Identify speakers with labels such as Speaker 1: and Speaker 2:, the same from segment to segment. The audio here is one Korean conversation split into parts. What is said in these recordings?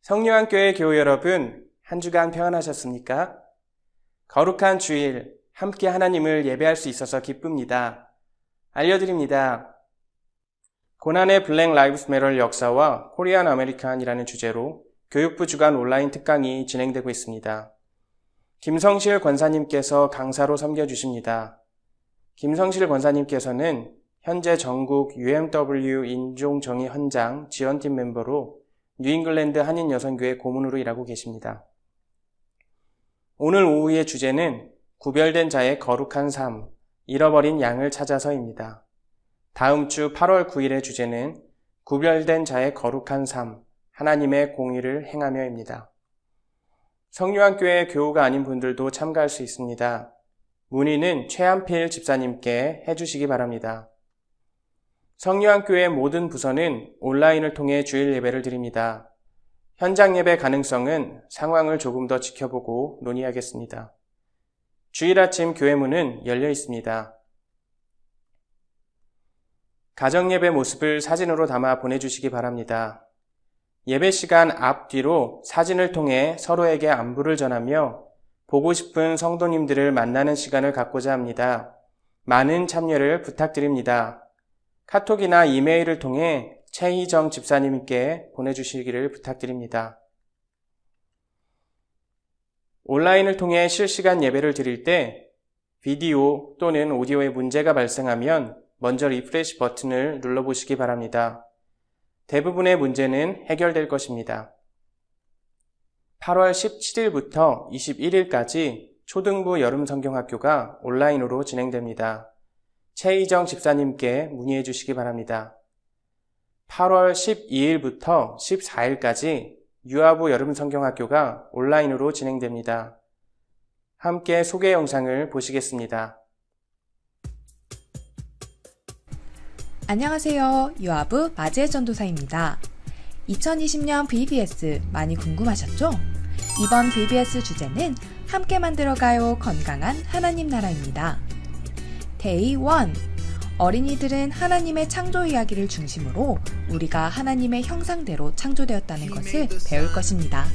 Speaker 1: 성령교회 교우 여러분, 한 주간 평안하셨습니까? 거룩한 주일, 함께 하나님을 예배할 수 있어서 기쁩니다. 알려드립니다. 고난의 블랙 라이브스 매럴 역사와 코리안 아메리칸이라는 주제로 교육부 주간 온라인 특강이 진행되고 있습니다. 김성실 권사님께서 강사로 섬겨주십니다. 김성실 권사님께서는 현재 전국 UMW 인종정의 헌장 지원팀 멤버로 뉴잉글랜드 한인여성교회 고문으로 일하고 계십니다. 오늘 오후의 주제는 구별된 자의 거룩한 삶, 잃어버린 양을 찾아서입니다. 다음 주 8월 9일의 주제는 구별된 자의 거룩한 삶, 하나님의 공의를 행하며입니다. 성유한교회 교우가 아닌 분들도 참가할 수 있습니다. 문의는 최한필 집사님께 해주시기 바랍니다. 성유한교회 모든 부서는 온라인을 통해 주일 예배를 드립니다. 현장 예배 가능성은 상황을 조금 더 지켜보고 논의하겠습니다. 주일 아침 교회 문은 열려 있습니다. 가정 예배 모습을 사진으로 담아 보내주시기 바랍니다. 예배 시간 앞뒤로 사진을 통해 서로에게 안부를 전하며 보고 싶은 성도님들을 만나는 시간을 갖고자 합니다. 많은 참여를 부탁드립니다. 카톡이나 이메일을 통해 최희정 집사님께 보내주시기를 부탁드립니다. 온라인을 통해 실시간 예배를 드릴 때 비디오 또는 오디오에 문제가 발생하면 먼저 리프레시 버튼을 눌러보시기 바랍니다. 대부분의 문제는 해결될 것입니다. 8월 17일부터 21일까지 초등부 여름성경학교가 온라인으로 진행됩니다. 최희정 집사님께 문의해 주시기 바랍니다. 8월 12일부터 14일까지 유아부 여름성경학교가 온라인으로 진행됩니다. 함께 소개 영상을 보시겠습니다.
Speaker 2: 안녕하세요. 유아부 마지혜 전도사입니다. 2020년 VBS 많이 궁금하셨죠? 이번 VBS 주제는 함께 만들어가요 건강한 하나님 나라입니다. Day 1. 어린이들은 하나님의 창조 이야기를 중심으로 우리가 하나님의 형상대로 창조되었다는 것을 배울 것입니다.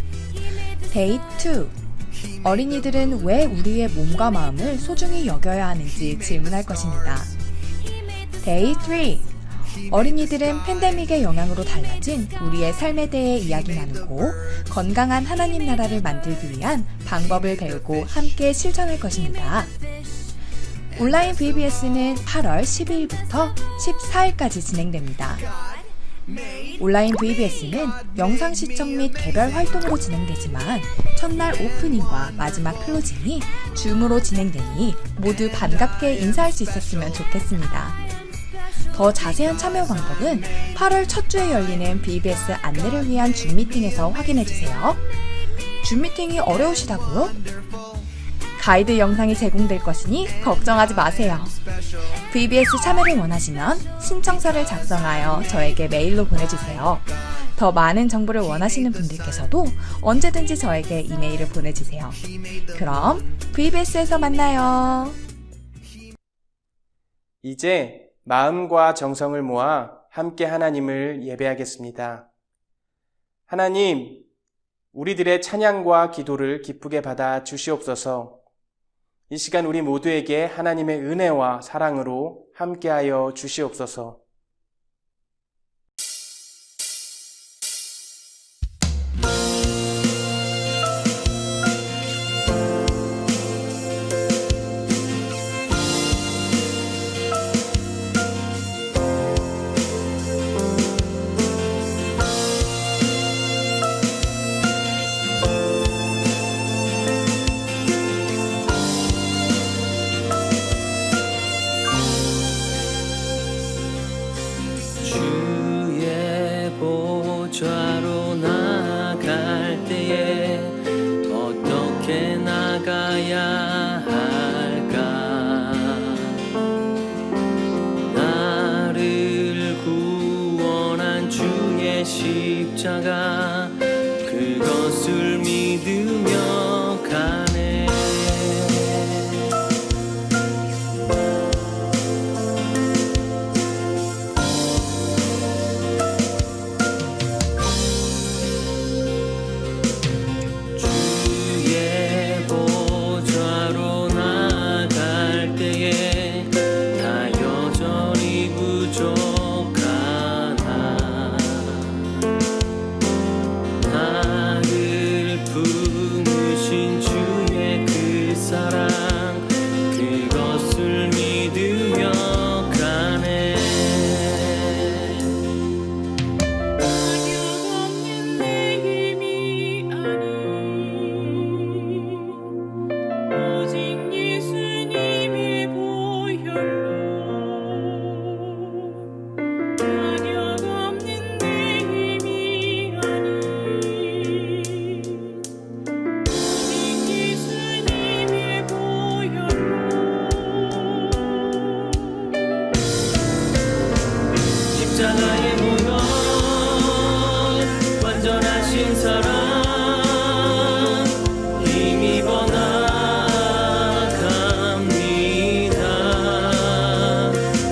Speaker 2: Day 2. 어린이들은 왜 우리의 몸과 마음을 소중히 여겨야 하는지 질문할 것입니다. Day 3. 어린이들은 팬데믹의 영향으로 달라진 우리의 삶에 대해 이야기 나누고 건강한 하나님 나라를 만들기 위한 방법을 배우고 함께 실천할 것입니다. 온라인 VBS는 8월 12일부터 14일까지 진행됩니다. 온라인 VBS는 영상 시청 및 개별 활동으로 진행되지만 첫날 오프닝과 마지막 클로징이 줌으로 진행되니 모두 반갑게 인사할 수 있었으면 좋겠습니다. 더 자세한 참여 방법은 8월 첫 주에 열리는 VBS 안내를 위한 줌 미팅에서 확인해주세요. 줌 미팅이 어려우시다고요? 가이드 영상이 제공될 것이니 걱정하지 마세요. VBS 참여를 원하시면 신청서를 작성하여 저에게 메일로 보내주세요. 더 많은 정보를 원하시는 분들께서도 언제든지 저에게 이메일을 보내주세요. 그럼 VBS에서 만나요.
Speaker 1: 이제 마음과 정성을 모아 함께 하나님을 예배하겠습니다. 하나님, 우리들의 찬양과 기도를 기쁘게 받아 주시옵소서. 이 시간 우리 모두에게 하나님의 은혜와 사랑으로 함께하여 주시옵소서.
Speaker 3: 좌로 나갈 때에 어떻게 나가야 할까? 나를 구원한 주의 십자가 그것을 믿으며 가네. 십자가의 보혈 완전하신 사랑 힘입어 나갑니다.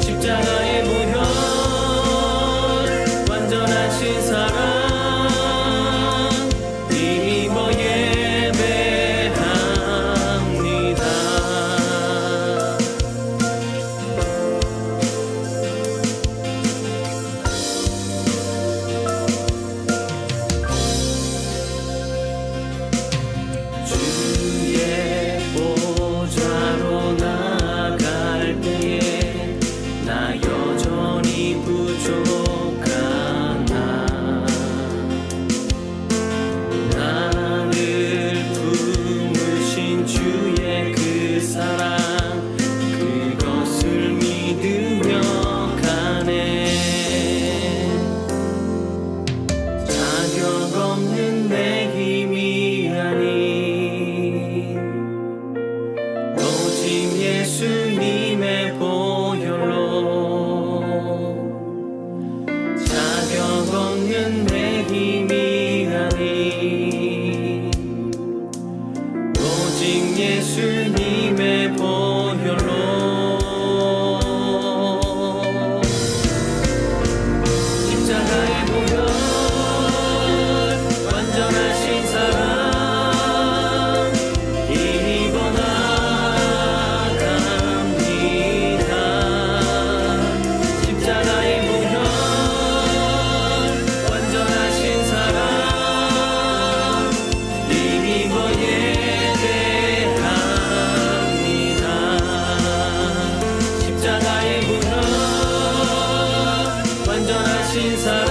Speaker 3: 십자가의 보혈 완전하신 사랑 힘입어 예배합니다. 주의 보좌로 나갈 때에 나 여전히 부족하나 나를 품으신 주의 그 사랑 그것을 믿으며 가네. 자격 없는 내 힘이 아닌 오직 예수님의 보혈로 자격 없는 내 힘이 아닌 오직 예수님의 보혈로 십자가의 보혈 완전하신 사랑 힘입어 나갑니다. 십자가의 보혈 완전하신 사랑 힘입어 예배합니다. 십자가의 보혈 완전하신 사랑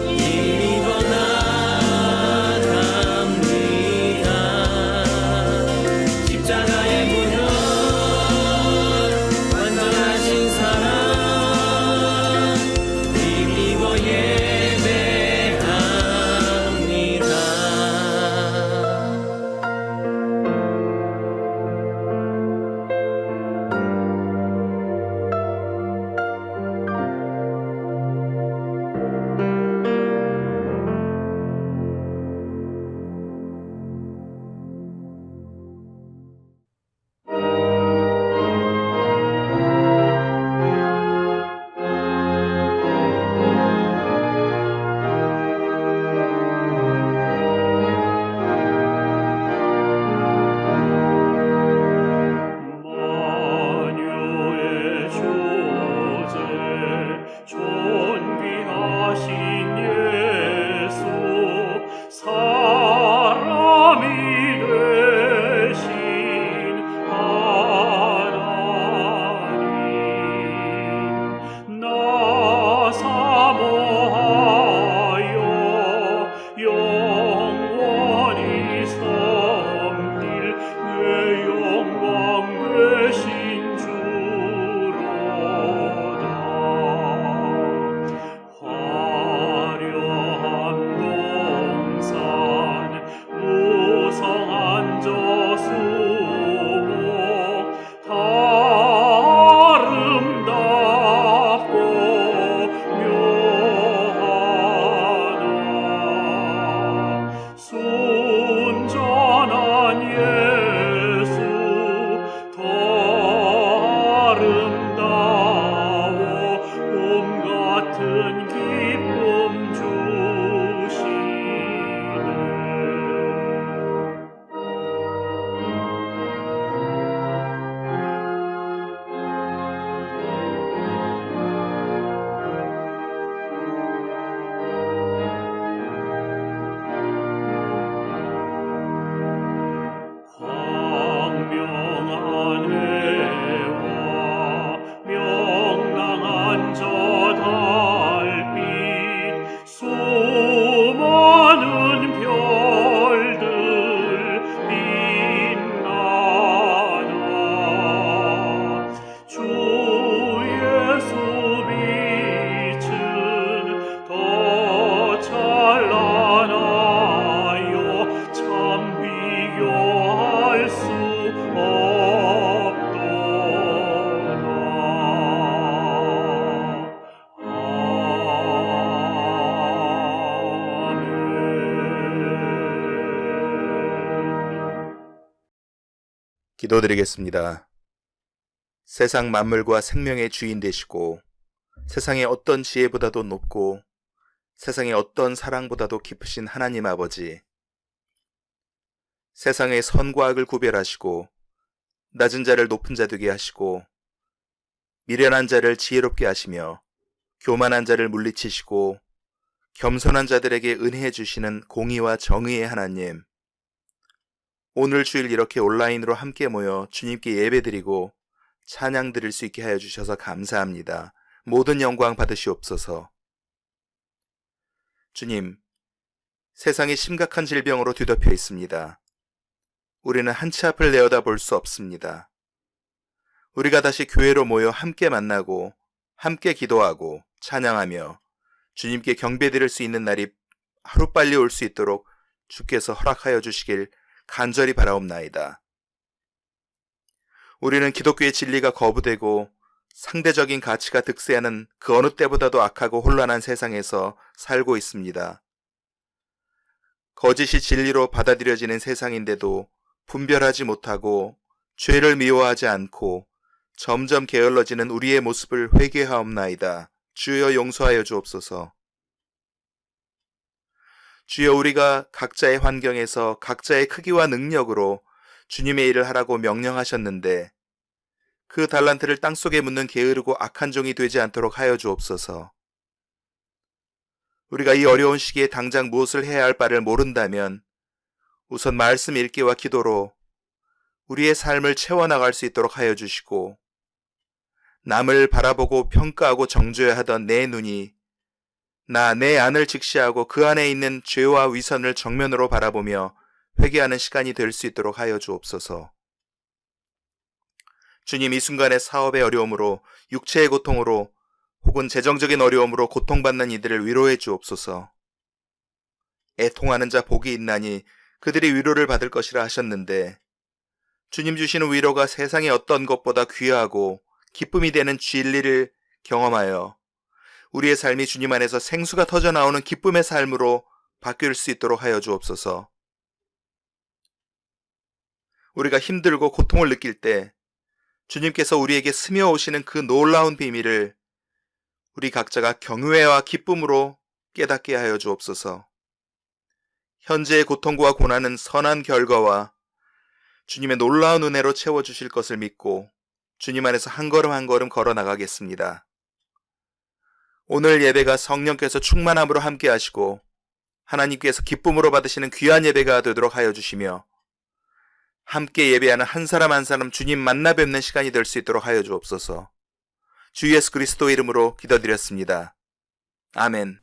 Speaker 3: 힘입어 나갑니다. 십자가의 보혈 완전하신 사랑 힘입어 예배합니다.
Speaker 4: 만유의 주제 존귀하신 예수 사람이 되신 하나님 나 사모하여 영원히 섬길 내 영광 되신 주로다. 화려한 동산 무성한 저수목 다 아름답고 묘하나 순전한 예수 더 아름다워 꿈 같은 기쁨 주시네. 광명한 해와 명랑한 저 달빛
Speaker 5: 기도드리겠습니다. 세상 만물과 생명의 주인 되시고 세상의 어떤 지혜보다도 높고 세상의 어떤 사랑보다도 깊으신 하나님 아버지, 세상의 선과 악을 구별하시고 낮은 자를 높은 자 되게 하시고 미련한 자를 지혜롭게 하시며 교만한 자를 물리치시고 겸손한 자들에게 은혜해 주시는 공의와 정의의 하나님, 오늘 주일 이렇게 온라인으로 함께 모여 주님께 예배드리고 찬양 드릴 수 있게 하여 주셔서 감사합니다. 모든 영광 받으시옵소서. 주님, 세상이 심각한 질병으로 뒤덮여 있습니다. 우리는 한치 앞을 내어다볼 수 없습니다. 우리가 다시 교회로 모여 함께 만나고 함께 기도하고 찬양하며 주님께 경배드릴 수 있는 날이 하루빨리 올 수 있도록 주께서 허락하여 주시길 간절히 바라옵나이다. 우리는 기독교의 진리가 거부되고 상대적인 가치가 득세하는 그 어느 때보다도 악하고 혼란한 세상에서 살고 있습니다. 거짓이 진리로 받아들여지는 세상인데도 분별하지 못하고 죄를 미워하지 않고 점점 게을러지는 우리의 모습을 회개하옵나이다. 주여 용서하여 주옵소서. 주여, 우리가 각자의 환경에서 각자의 크기와 능력으로 주님의 일을 하라고 명령하셨는데 그 달란트를 땅속에 묻는 게으르고 악한 종이 되지 않도록 하여 주옵소서. 우리가 이 어려운 시기에 당장 무엇을 해야 할 바를 모른다면 우선 말씀 읽기와 기도로 우리의 삶을 채워나갈 수 있도록 하여 주시고, 남을 바라보고 평가하고 정죄해야 하던 내 눈이 내 안을 직시하고 그 안에 있는 죄와 위선을 정면으로 바라보며 회개하는 시간이 될 수 있도록 하여 주옵소서. 주님, 이 순간의 사업의 어려움으로, 육체의 고통으로 혹은 재정적인 어려움으로 고통받는 이들을 위로해 주옵소서. 애통하는 자 복이 있나니 그들이 위로를 받을 것이라 하셨는데, 주님 주시는 위로가 세상의 어떤 것보다 귀하고 기쁨이 되는 진리를 경험하여 우리의 삶이 주님 안에서 생수가 터져나오는 기쁨의 삶으로 바뀔 수 있도록 하여 주옵소서. 우리가 힘들고 고통을 느낄 때 주님께서 우리에게 스며오시는 그 놀라운 비밀을 우리 각자가 경외와 기쁨으로 깨닫게 하여 주옵소서. 현재의 고통과 고난은 선한 결과와 주님의 놀라운 은혜로 채워주실 것을 믿고 주님 안에서 한 걸음 한 걸음 걸어 나가겠습니다. 오늘 예배가 성령께서 충만함으로 함께 하시고 하나님께서 기쁨으로 받으시는 귀한 예배가 되도록 하여 주시며 함께 예배하는 한 사람 한 사람 주님 만나 뵙는 시간이 될 수 있도록 하여 주옵소서. 주 예수 그리스도 이름으로 기도드렸습니다. 아멘.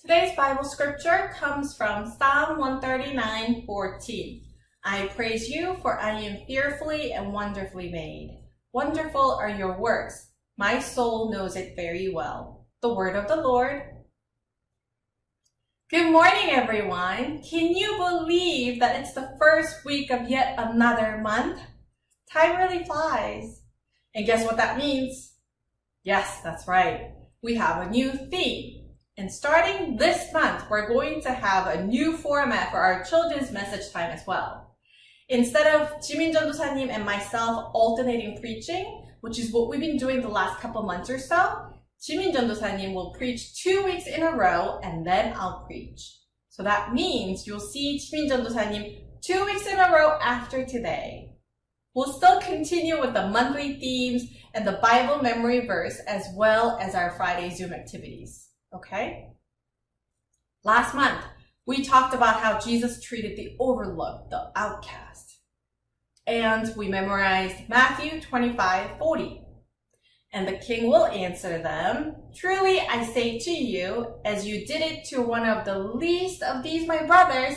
Speaker 6: Today's Bible scripture comes from Psalm 139:14. I praise you, for I am fearfully and wonderfully made. Wonderful are your works. My soul knows it very well. The word of the Lord. Good morning, everyone. Can you believe that it's the first week of yet another month? Time really flies. And guess what that means? Yes, that's right. We have a new theme. And starting this month, we're going to have a new format for our children's message time as well. Instead of Jimin Jendosa님 and myself alternating preaching, which is what we've been doing the last couple months or so, Jimin Jendosa님 will preach 2 weeks in a row and then I'll preach. So that means you'll see Jimin Jendosa님 2 weeks in a row after today. We'll still continue with the monthly themes and the Bible memory verse as well as our Friday Zoom activities. Okay? Last month, we talked about how Jesus treated the overlooked, the outcast. And we memorized Matthew 25:40. And the king will answer them, "Truly I say to you, as you did it to one of the least of these my brothers,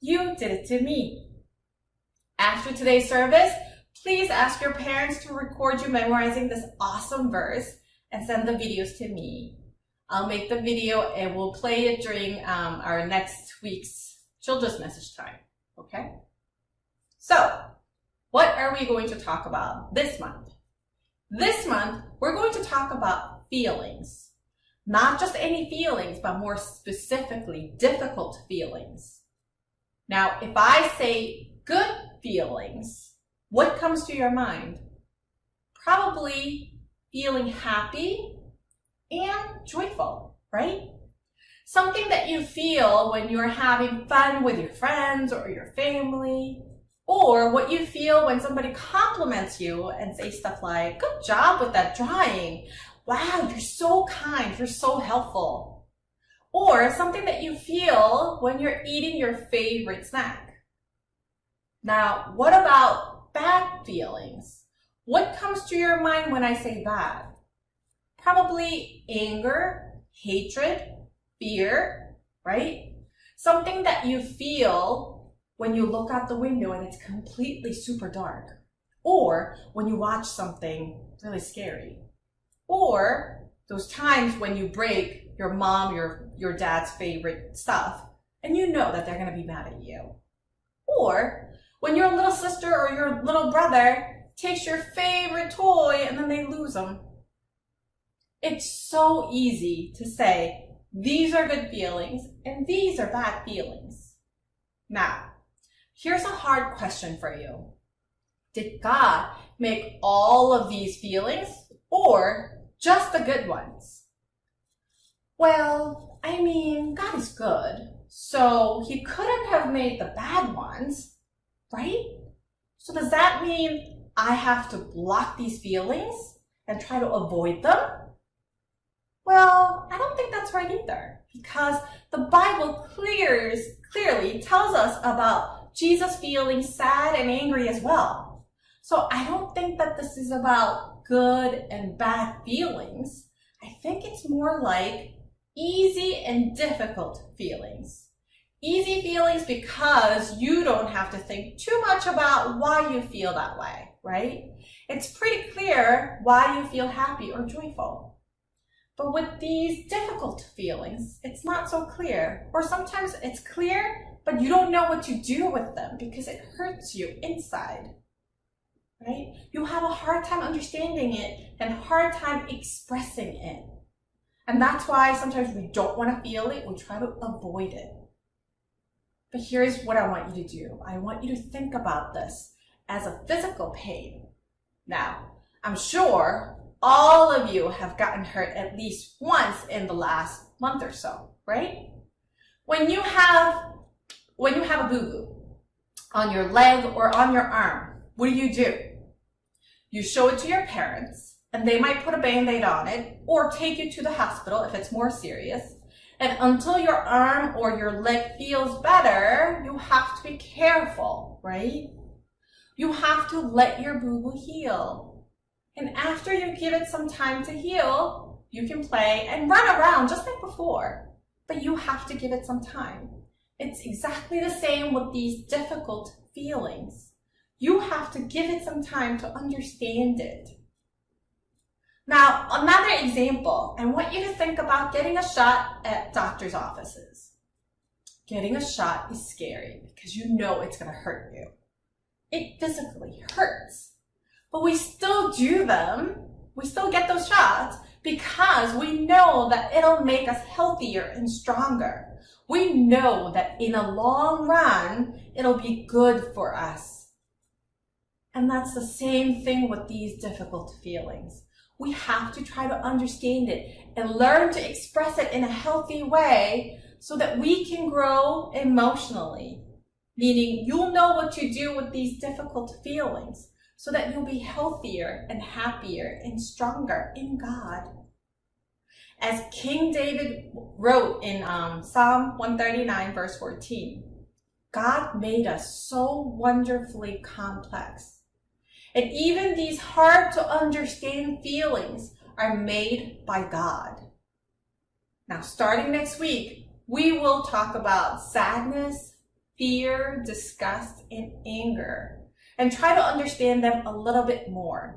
Speaker 6: you did it to me." After today's service, please ask your parents to record you memorizing this awesome verse and send the videos to me. I'll make the video and we'll play it during our next week's children's message time, okay? So, what are we going to talk about this month? This month, we're going to talk about feelings. Not just any feelings, but more specifically, difficult feelings. Now, if I say good feelings, what comes to your mind? Probably feeling happy and joyful, right? Something that you feel when you're having fun with your friends or your family, or what you feel when somebody compliments you and say stuff like, good job with that drawing. Wow, you're so kind, you're so helpful. Or something that you feel when you're eating your favorite snack. Now, what about bad feelings? What comes to your mind when I say bad? Probably anger, hatred, fear, right? Something that you feel when you look out the window and it's completely super dark. Or when you watch something really scary. Or those times when you break your mom, your dad's favorite stuff, and you know that they're going to be mad at you. Or when your little sister or your little brother takes your favorite toy and then they lose them. It's so easy to say, these are good feelings and these are bad feelings. Now, here's a hard question for you. Did God make all of these feelings or just the good ones? Well, I mean, God is good, so he couldn't have made the bad ones, right? So does that mean I have to block these feelings and try to avoid them? Well, I don't think that's right either, because the Bible clearly tells us about Jesus feeling sad and angry as well. So I don't think that this is about good and bad feelings. I think it's more like easy and difficult feelings. Easy feelings because you don't have to think too much about why you feel that way, right? It's pretty clear why you feel happy or joyful. But with these difficult feelings, it's not so clear. Or sometimes it's clear, but you don't know what to do with them because it hurts you inside, right? You have a hard time understanding it and a hard time expressing it. And that's why sometimes we don't want to feel it, we try to avoid it. But here's what I want you to do. I want you to think about this as a physical pain. Now, I'm sure all of you have gotten hurt at least once in the last month or so, right? When you have a boo-boo on your leg or on your arm, what do? You show it to your parents, and they might put a Band-Aid on it or take you to the hospital if it's more serious. And until your arm or your leg feels better, you have to be careful, right? You have to let your boo-boo heal. And after you give it some time to heal, you can play and run around just like before. But you have to give it some time. It's exactly the same with these difficult feelings. You have to give it some time to understand it. Now, another example, I want you to think about getting a shot at doctor's offices. Getting a shot is scary because you know it's going to hurt you. It physically hurts. But we still do them. We still get those shots because we know that it'll make us healthier and stronger. We know that in a long run, it'll be good for us. And that's the same thing with these difficult feelings. We have to try to understand it and learn to express it in a healthy way so that we can grow emotionally. Meaning you'll know what to do with these difficult feelings so that you'll be healthier and happier and stronger in God. As King David wrote in Psalm 139 verse 14, God made us so wonderfully complex. And even these hard to understand feelings are made by God. Now, starting next week, we will talk about sadness, fear, disgust, and anger. and try to understand them a little bit more.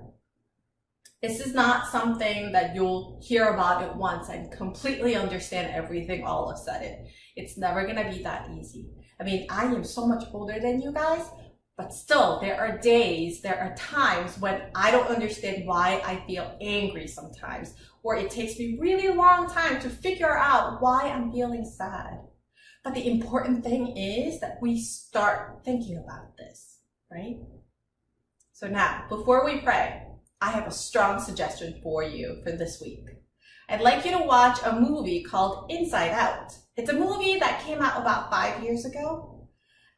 Speaker 6: This is not something that you'll hear about it once and completely understand everything all of a sudden. It's never gonna be that easy. I mean, I am so much older than you guys, but still, there are days, there are times when I don't understand why I feel angry sometimes, or it takes me really long time to figure out why I'm feeling sad. But the important thing is that we start thinking about this, right? So now, before we pray, I have a strong suggestion for you for this week. I'd like you to watch a movie called Inside Out. It's a movie that came out about 5 years ago.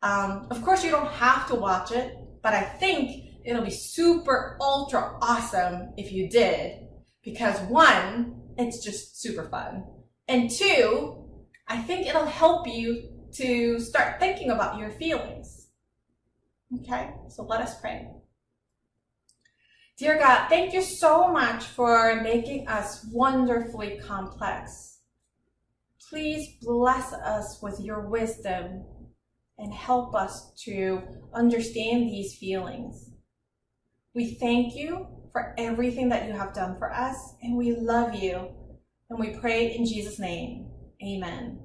Speaker 6: Of course, you don't have to watch it, but I think it'll be super ultra awesome if you did, because one, it's just super fun. And two, I think it'll help you to start thinking about your feelings. Okay, so let us pray. Dear God, thank you so much for making us wonderfully complex. Please bless us with your wisdom and help us to understand these feelings. We thank you for everything that you have done for us, and we love you. And we pray in Jesus' name. Amen.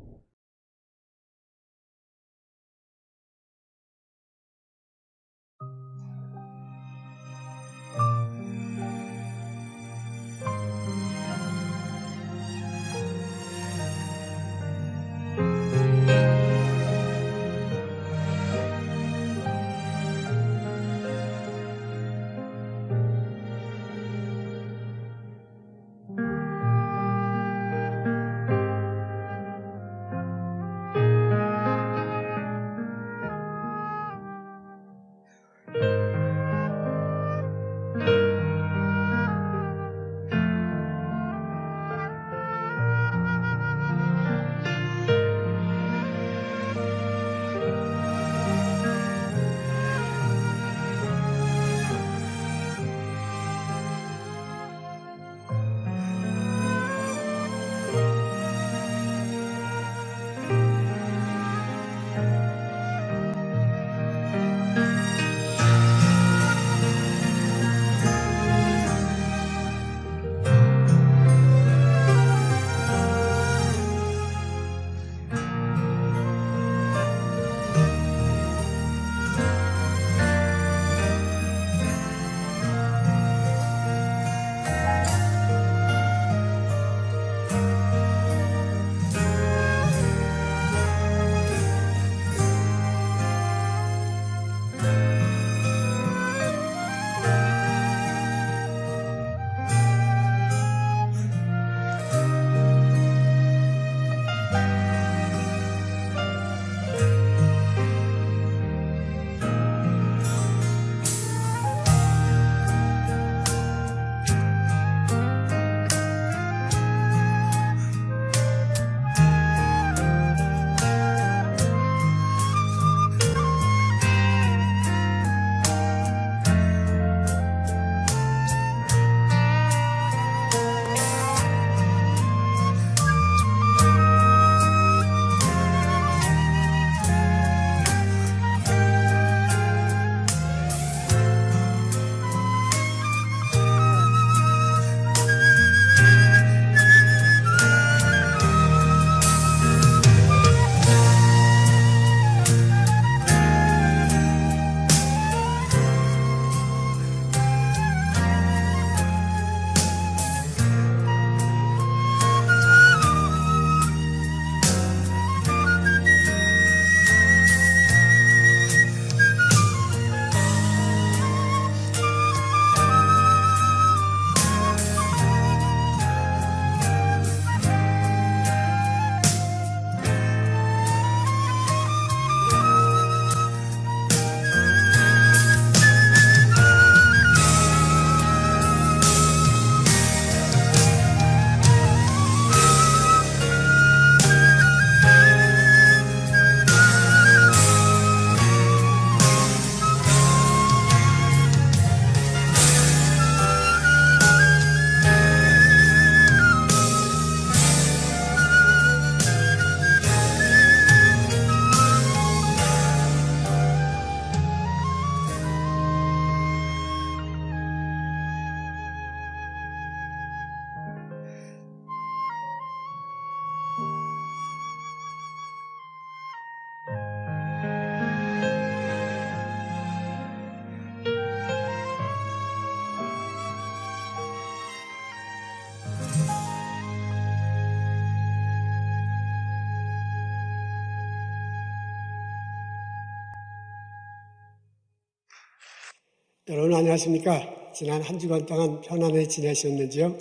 Speaker 7: 여러분 안녕하십니까? 지난 한 주간 동안 편안히 지내셨는지요?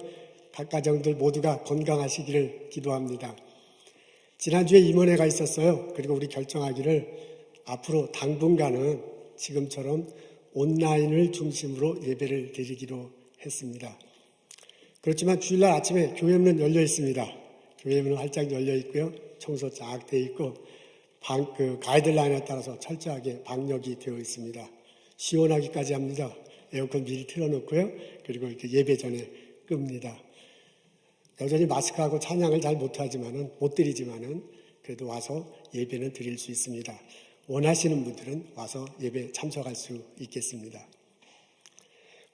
Speaker 7: 각 가정들 모두가 건강하시기를 기도합니다. 지난주에 임원회가 있었어요. 그리고 우리 결정하기를 앞으로 당분간은 지금처럼 온라인을 중심으로 예배를 드리기로 했습니다. 그렇지만 주일날 아침에 교회문은 열려 있습니다. 교회문은 활짝 열려 있고요. 청소 쫙 돼 있고 가이드라인에 따라서 철저하게 방역이 되어 있습니다. 시원하기까지 합니다. 에어컨 미리 틀어놓고요. 그리고 이렇게 예배 전에 끕니다. 여전히 마스크하고 찬양을 잘 못 드리지만은 그래도 와서 예배는 드릴 수 있습니다. 원하시는 분들은 와서 예배 참석할 수 있겠습니다.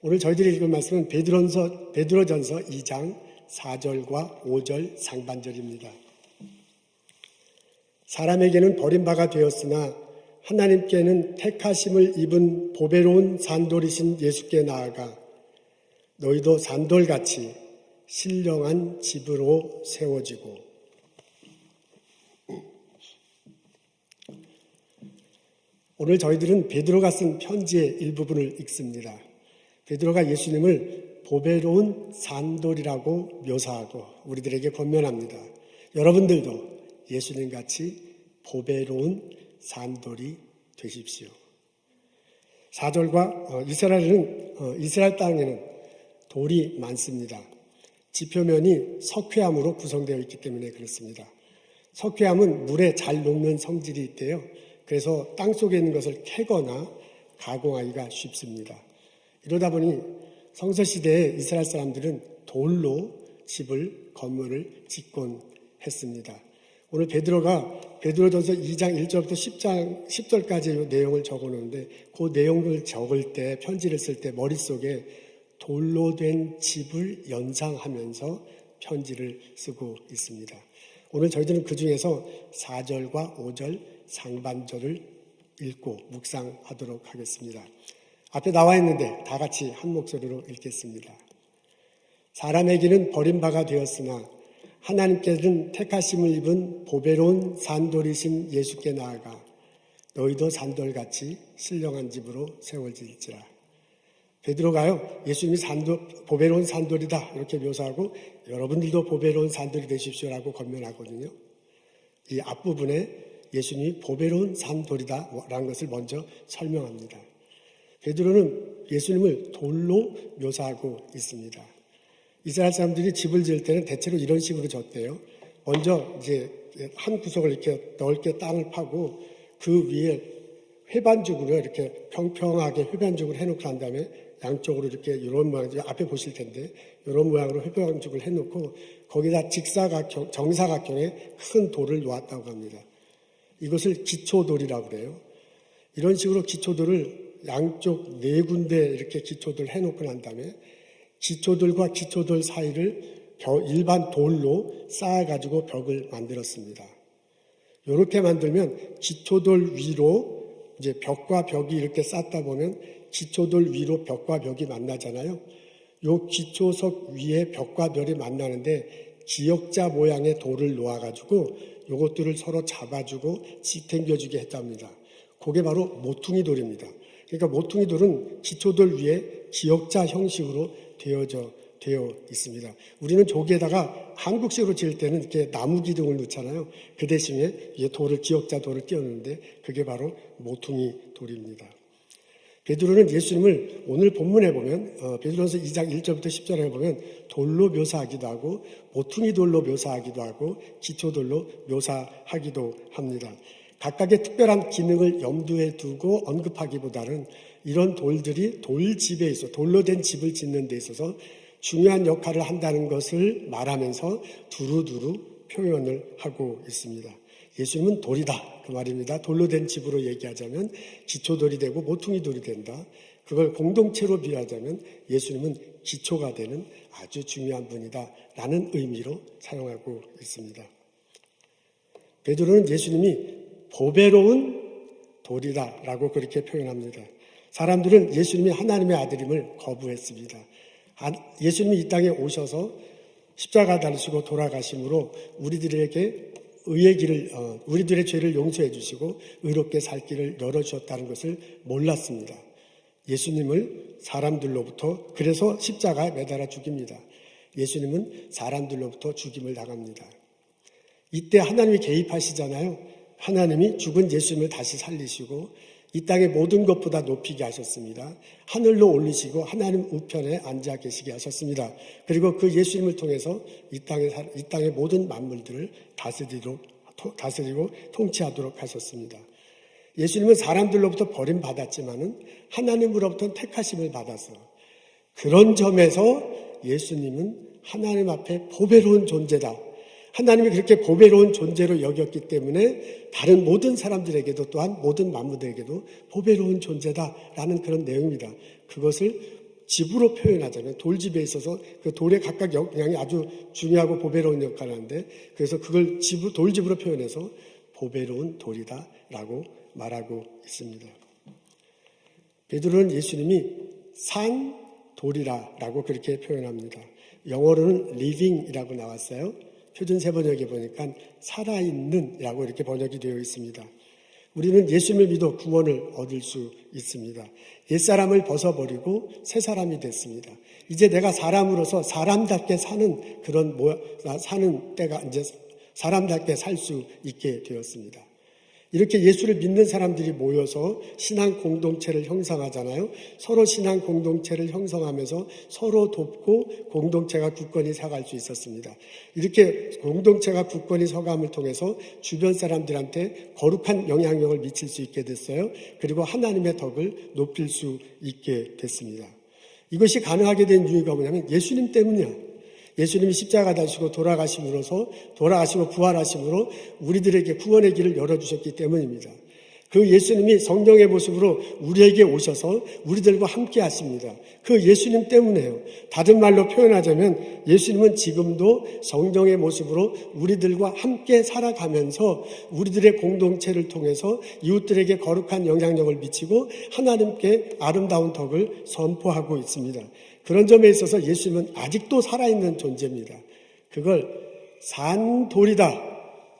Speaker 7: 오늘 저희들이 읽을 말씀은 베드로전서 2장 4절과 5절 상반절입니다. 사람에게는 버림바가 되었으나 하나님께는 택하심을 입은 보배로운 산돌이신 예수께 나아가 너희도 산돌같이 신령한 집으로 세워지고. 오늘 저희들은 베드로가 쓴 편지의 일부분을 읽습니다. 베드로가 예수님을 보배로운 산돌이라고 묘사하고 우리들에게 권면합니다. 여러분들도 예수님같이 보배로운 산돌이 되십시오. 4절과 이스라엘 땅에는 돌이 많습니다. 지표면이 석회암으로 구성되어 있기 때문에 그렇습니다. 석회암은 물에 잘 녹는 성질이 있대요. 그래서 땅 속에 있는 것을 캐거나 가공하기가 쉽습니다. 이러다 보니 성서시대에 이스라엘 사람들은 돌로 건물을 짓곤 했습니다. 오늘 베드로전서 2장 1절부터 10절까지의 내용을 적어놓는데 그 내용을 적을 때 편지를 쓸 때 머릿속에 돌로 된 집을 연상하면서 편지를 쓰고 있습니다. 오늘 저희들은 그 중에서 4절과 5절 상반절을 읽고 묵상하도록 하겠습니다. 앞에 나와 있는데 다 같이 한 목소리로 읽겠습니다. 사람에게는 버림바가 되었으나 하나님께서는 택하심을 입은 보배로운 산돌이신 예수께 나아가 너희도 산돌같이 신령한 집으로 세워질지라. 베드로가요, 예수님이 보배로운 산돌이다 이렇게 묘사하고 여러분들도 보배로운 산돌이 되십시오라고 권면하거든요. 이 앞부분에 예수님이 보배로운 산돌이다라는 것을 먼저 설명합니다. 베드로는 예수님을 돌로 묘사하고 있습니다. 이스라엘 사람들이 집을 지을 때는 대체로 이런 식으로 졌대요. 먼저 이제 한 구석을 이렇게 넓게 땅을 파고 그 위에 회반죽으로 이렇게 평평하게 회반죽을 해놓고 난 다음에 양쪽으로 이렇게 이런 모양, 앞에 보실 텐데 이런 모양으로 회반죽을 해놓고 거기다 정사각형의 큰 돌을 놓았다고 합니다. 이것을 기초돌이라고 그래요. 이런 식으로 기초돌을 양쪽 4군데 이렇게 기초돌 해놓고 난 다음에 기초돌과 기초돌 사이를 일반 돌로 쌓아가지고 벽을 만들었습니다. 이렇게 만들면 기초돌 위로 이제 벽과 벽이 이렇게 쌓다 보면 기초돌 위로 벽과 벽이 만나잖아요. 요 기초석 위에 벽과 벽이 만나는데 기역자 모양의 돌을 놓아가지고 요것들을 서로 잡아주고 지탱겨주게 했답니다. 그게 바로 모퉁이 돌입니다. 그러니까 모퉁이 돌은 기초돌 위에 기역자 형식으로 되어 있습니다. 우리는 저기에다가 한국식으로 지을 때는 이렇게 나무 기둥을 넣잖아요. 그 대신에 기역자 돌을 띄워놓는데 그게 바로 모퉁이 돌입니다. 베드로는 예수님을 오늘 본문에 보면 베드로전서 2장 1절부터 10절에 보면 돌로 묘사하기도 하고 모퉁이 돌로 묘사하기도 하고 기초돌로 묘사하기도 합니다. 각각의 특별한 기능을 염두에 두고 언급하기보다는 이런 돌들이 돌집에 있어 돌로 된 집을 짓는 데 있어서 중요한 역할을 한다는 것을 말하면서 두루두루 표현을 하고 있습니다. 예수님은 돌이다 그 말입니다. 돌로 된 집으로 얘기하자면 기초돌이 되고 모퉁이 돌이 된다. 그걸 공동체로 비유하자면 예수님은 기초가 되는 아주 중요한 분이다 라는 의미로 사용하고 있습니다. 베드로는 예수님이 보배로운 돌이다 라고 그렇게 표현합니다. 사람들은 예수님이 하나님의 아들임을 거부했습니다. 예수님이 이 땅에 오셔서 십자가 달리시고 돌아가심으로 우리들에게 의의 길을 우리들의 죄를 용서해 주시고 의롭게 살 길을 열어주셨다는 것을 몰랐습니다. 예수님을 사람들로부터 그래서 십자가에 매달아 죽입니다. 예수님은 사람들로부터 죽임을 당합니다. 이때 하나님이 개입하시잖아요. 하나님이 죽은 예수님을 다시 살리시고 이 땅의 모든 것보다 높이게 하셨습니다. 하늘로 올리시고 하나님 우편에 앉아 계시게 하셨습니다. 그리고 그 예수님을 통해서 이 땅의 모든 만물들을 다스리고 통치하도록 하셨습니다. 예수님은 사람들로부터 버림받았지만은 하나님으로부터 택하심을 받아서 그런 점에서 예수님은 하나님 앞에 보배로운 존재다. 하나님이 그렇게 보배로운 존재로 여겼기 때문에 다른 모든 사람들에게도 또한 모든 만물들에게도 보배로운 존재다라는 그런 내용입니다. 그것을 집으로 표현하자면 돌집에 있어서 그 돌의 각각 영향이 아주 중요하고 보배로운 역할을 하는데 그래서 그걸 돌집으로 표현해서 보배로운 돌이다라고 말하고 있습니다. 베드로는 예수님이 산 돌이라고 그렇게 표현합니다. 영어로는 living이라고 나왔어요. 표준 세번역에 보니까 살아있는이라고 이렇게 번역이 되어 있습니다. 우리는 예수님을 믿어 구원을 얻을 수 있습니다. 옛사람을 벗어버리고 새 사람이 됐습니다. 이제 내가 사람으로서 사람답게 사는 때가 이제 사람답게 살 수 있게 되었습니다. 이렇게 예수를 믿는 사람들이 모여서 신앙 공동체를 형성하잖아요. 서로 신앙 공동체를 형성하면서 서로 돕고 공동체가 굳건히 서갈 수 있었습니다. 이렇게 공동체가 굳건히 서감을 통해서 주변 사람들한테 거룩한 영향력을 미칠 수 있게 됐어요. 그리고 하나님의 덕을 높일 수 있게 됐습니다. 이것이 가능하게 된 이유가 뭐냐면 예수님 때문이야. 예수님이 십자가 다시고 돌아가시고 부활하심으로 우리들에게 구원의 길을 열어주셨기 때문입니다. 그 예수님이 성령의 모습으로 우리에게 오셔서 우리들과 함께 하십니다. 그 예수님 때문에요. 다른 말로 표현하자면 예수님은 지금도 성령의 모습으로 우리들과 함께 살아가면서 우리들의 공동체를 통해서 이웃들에게 거룩한 영향력을 미치고 하나님께 아름다운 덕을 선포하고 있습니다. 그런 점에 있어서 예수님은 아직도 살아있는 존재입니다. 그걸 산돌이다.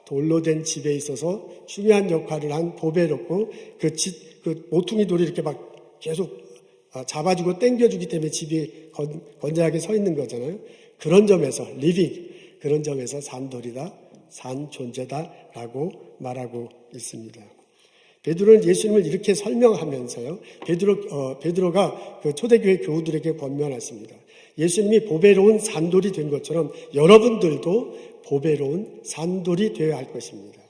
Speaker 7: 돌로 된 집에 있어서 중요한 역할을 한 보배롭고 그 모퉁이 돌이 이렇게 막 계속 잡아주고 당겨주기 때문에 집이 건재하게 서 있는 거잖아요. 그런 점에서 그런 점에서 산돌이다, 산 존재다라고 말하고 있습니다. 베드로는 예수님을 이렇게 설명하면서요. 베드로가 그 초대교회 교우들에게 권면했습니다. 예수님이 보배로운 산돌이 된 것처럼 여러분들도 보배로운 산돌이 되어야 할 것입니다.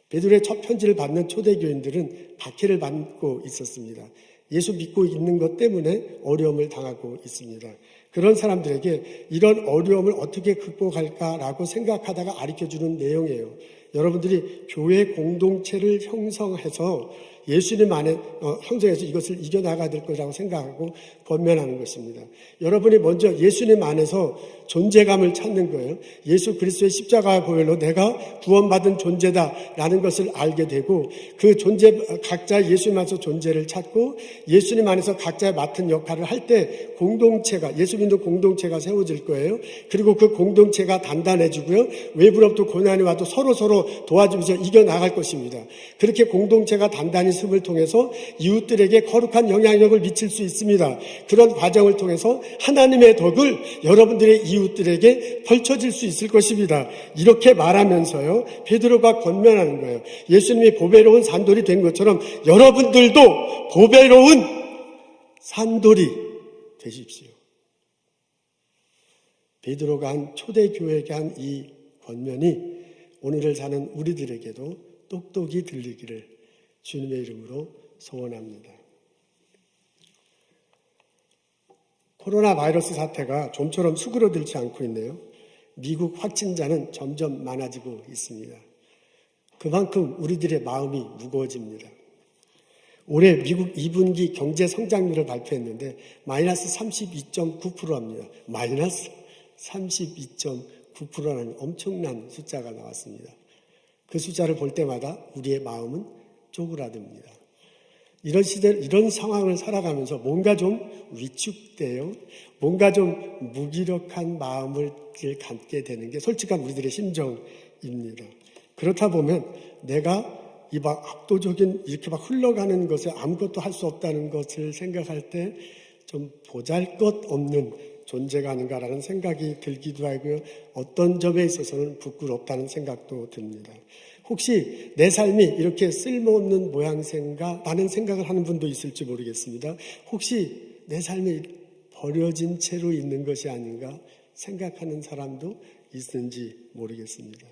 Speaker 7: 베드로의 첫 편지를 받는 초대교인들은 박해를 받고 있었습니다. 예수 믿고 있는 것 때문에 어려움을 당하고 있습니다. 그런 사람들에게 이런 어려움을 어떻게 극복할까라고 생각하다가 가르쳐주는 내용이에요. 여러분들이 교회 공동체를 형성해서 예수님 안에 형성해서 이것을 이겨나가야 될 거라고 생각하고 권면하는 것입니다. 여러분이 먼저 예수님 안에서 존재감을 찾는 거예요. 예수 그리스도의 십자가 보혈로 내가 구원받은 존재다라는 것을 알게 되고 그 존재 각자 예수님 안에서 존재를 찾고 예수님 안에서 각자 맡은 역할을 할 때 공동체가 예수 믿는 공동체가 세워질 거예요. 그리고 그 공동체가 단단해지고요. 외부로부터 고난이 와도 서로 도와주면서 이겨나갈 것입니다. 그렇게 공동체가 단단히 습을 통해서 이웃들에게 거룩한 영향력을 미칠 수 있습니다. 그런 과정을 통해서 하나님의 덕을 여러분들의 이웃들에게 펼쳐질 수 있을 것입니다. 이렇게 말하면서요. 베드로가 권면하는 거예요. 예수님이 보배로운 산돌이 된 것처럼 여러분들도 보배로운 산돌이 되십시오. 베드로가 한 초대교회에게 한 이 권면이 오늘을 사는 우리들에게도 똑똑히 들리기를 주님의 이름으로 소원합니다. 코로나 바이러스 사태가 좀처럼 수그러들지 않고 있네요. 미국 확진자는 점점 많아지고 있습니다. 그만큼 우리들의 마음이 무거워집니다. 올해 미국 2분기 경제 성장률을 발표했는데 마이너스 32.9%입니다. 마이너스 32.9%라는 엄청난 숫자가 나왔습니다. 그 숫자를 볼 때마다 우리의 마음은 쪼그라듭니다. 이런 이런 상황을 살아가면서 뭔가 좀 위축돼요. 뭔가 좀 무기력한 마음을 갖게 되는 게 솔직한 우리들의 심정입니다. 그렇다 보면 내가 이 막 압도적인 이렇게 막 흘러가는 것에 아무것도 할 수 없다는 것을 생각할 때 좀 보잘것없는 존재가 아닌가라는 생각이 들기도 하고요. 어떤 점에 있어서는 부끄럽다는 생각도 듭니다. 혹시 내 삶이 이렇게 쓸모없는 모양새인가 라는 생각을 하는 분도 있을지 모르겠습니다. 혹시 내 삶이 버려진 채로 있는 것이 아닌가 생각하는 사람도 있는지 모르겠습니다.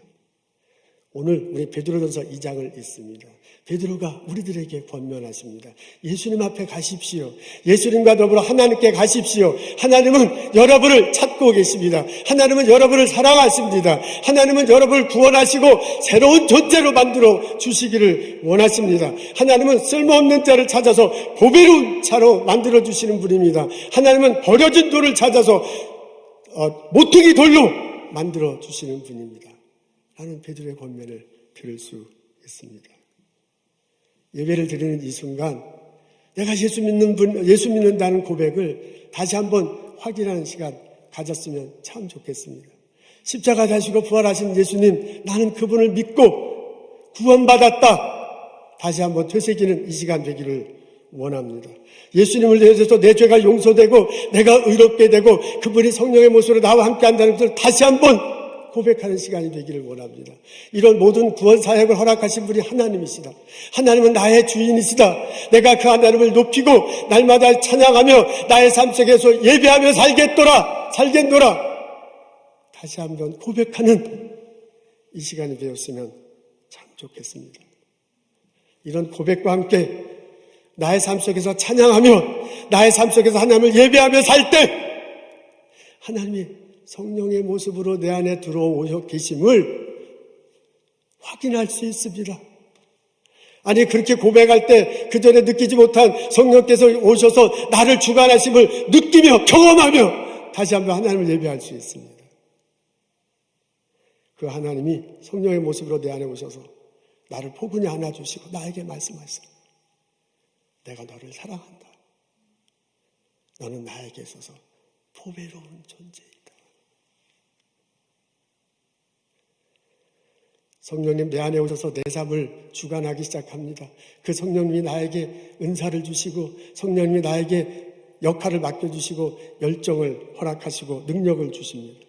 Speaker 7: 오늘 우리 베드로전서 2장을 읽습니다. 베드로가 우리들에게 권면하십니다. 예수님 앞에 가십시오. 예수님과 더불어 하나님께 가십시오. 하나님은 여러분을 찾고 계십니다. 하나님은 여러분을 사랑하십니다. 하나님은 여러분을 구원하시고 새로운 존재로 만들어 주시기를 원하십니다. 하나님은 쓸모없는 자를 찾아서 보배로운 자로 만들어 주시는 분입니다. 하나님은 버려진 돌을 찾아서 모퉁이 돌로 만들어 주시는 분입니다. 라는 베드로의 권면을 들을 수 있습니다. 예배를 드리는 이 순간 내가 예수 믿는다는 고백을 다시 한번 확인하는 시간 가졌으면 참 좋겠습니다. 십자가 다시고 부활하신 예수님, 나는 그분을 믿고 구원받았다. 다시 한번 되새기는 이 시간 되기를 원합니다. 예수님을 위해서 내 죄가 용서되고 내가 의롭게 되고 그분이 성령의 모습으로 나와 함께 한다는 것을 다시 한번 고백하는 시간이 되기를 원합니다. 이런 모든 구원 사역을 허락하신 분이 하나님이시다. 하나님은 나의 주인이시다. 내가 그 하나님을 높이고 날마다 찬양하며 나의 삶 속에서 예배하며 살겠노라. 다시 한번 고백하는 이 시간이 되었으면 참 좋겠습니다. 이런 고백과 함께 나의 삶 속에서 찬양하며 나의 삶 속에서 하나님을 예배하며 살 때 하나님이 성령의 모습으로 내 안에 들어오셔 계심을 확인할 수 있습니다. 아니 그렇게 고백할 때 그전에 느끼지 못한 성령께서 오셔서 나를 주관하심을 느끼며 경험하며 다시 한번 하나님을 예배할 수 있습니다. 그 하나님이 성령의 모습으로 내 안에 오셔서 나를 포근히 안아주시고 나에게 말씀하시오. 내가 너를 사랑한다. 너는 나에게 있어서 보배로운 존재이다. 성령님 내 안에 오셔서 내 삶을 주관하기 시작합니다. 그 성령님이 나에게 은사를 주시고 성령님이 나에게 역할을 맡겨주시고 열정을 허락하시고 능력을 주십니다.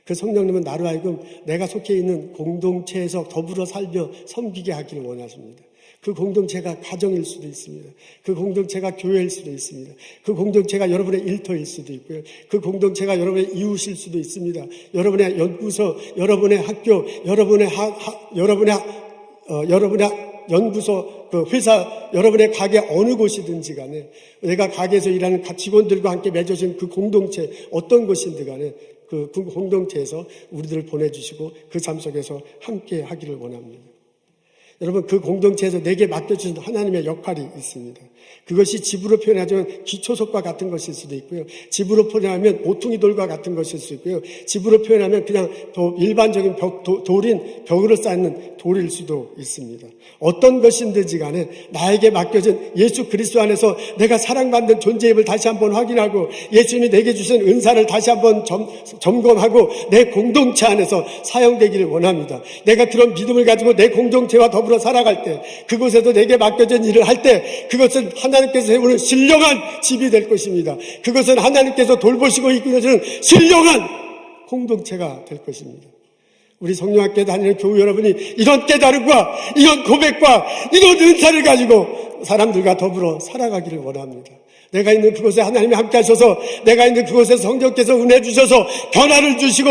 Speaker 7: 그 성령님은 나로 하여금 내가 속해 있는 공동체에서 더불어 살며 섬기게 하기를 원하십니다. 그 공동체가 가정일 수도 있습니다. 그 공동체가 교회일 수도 있습니다. 그 공동체가 여러분의 일터일 수도 있고요. 그 공동체가 여러분의 이웃일 수도 있습니다. 여러분의 연구소, 여러분의 학교, 여러분의 연구소, 그 회사, 여러분의 가게 어느 곳이든지 간에 내가 가게에서 일하는 직원들과 함께 맺어진 그 공동체 어떤 곳인지 간에 그 공동체에서 우리들을 보내주시고 그 삶 속에서 함께 하기를 원합니다. 여러분 그 공동체에서 내게 맡겨주신 하나님의 역할이 있습니다. 그것이 집으로 표현하자면 기초석과 같은 것일 수도 있고요. 집으로 표현하면 모퉁이 돌과 같은 것일 수 있고요. 집으로 표현하면 그냥 일반적인 돌인 벽으로 쌓는 돌일 수도 있습니다. 어떤 것인지 간에 나에게 맡겨진 예수 그리스도 안에서 내가 사랑받는 존재임을 다시 한번 확인하고 예수님이 내게 주신 은사를 다시 한번 점검하고 내 공동체 안에서 사용되기를 원합니다. 내가 그런 믿음을 가지고 내 공동체와 더불어 살아갈 때 그곳에서 내게 맡겨진 일을 할 때 그것은 하나님께서 세우는 신령한 집이 될 것입니다. 그것은 하나님께서 돌보시고 이끌어주는 신령한 공동체가 될 것입니다. 우리 성령학교에 다니는 교우 여러분이 이런 깨달음과 이런 고백과 이런 은사를 가지고 사람들과 더불어 살아가기를 원합니다. 내가 있는 그곳에 하나님이 함께 하셔서 내가 있는 그곳에 성령께서 은혜 주셔서 변화를 주시고